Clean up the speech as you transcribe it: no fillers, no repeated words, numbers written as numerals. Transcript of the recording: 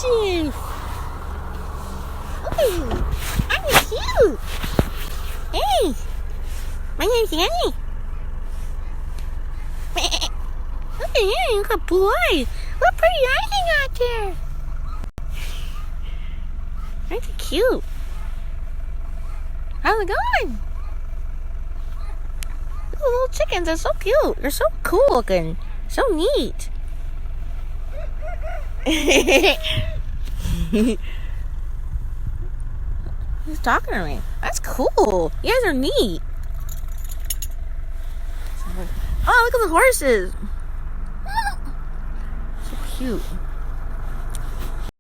Joseph. Ooh, I'm cute. Hey, my name's Annie. Look at you, good boy. What pretty eyes you got there. Aren't you cute? How's it going? Those little chickens are so cute. They're so cool looking. So neat. He's talking to me. That's cool. You guys are neat. Oh, look at the horses. So cute.